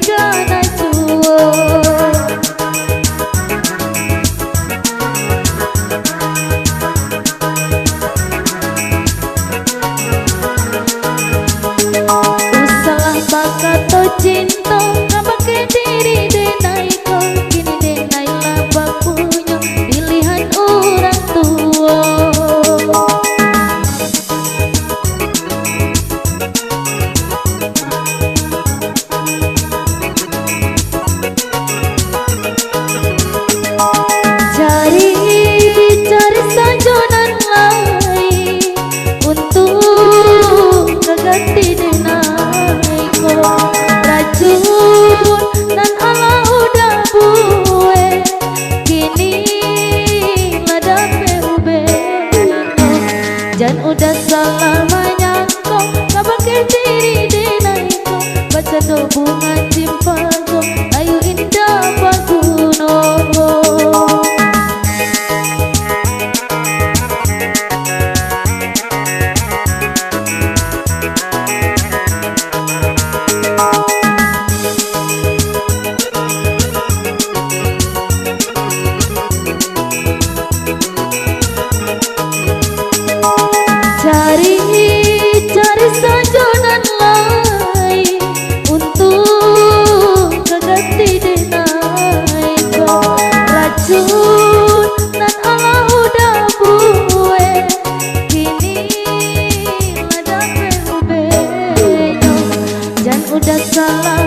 kana juwo. Usalah bakat to cinta ngabake diri denai ko kini denai labak punya pilihan orang tua. Cari sajonan lain untuk keganti denai ko racun nan ala udah buwe kini lada ube jan udah selamanya ko ngabake diri denai ko baca do bunga cimpago ayu indah paguno. Cari sajonan lain untuk keganti denai ko racun nan ala udah buwe kini lada bebenyo jan udah salah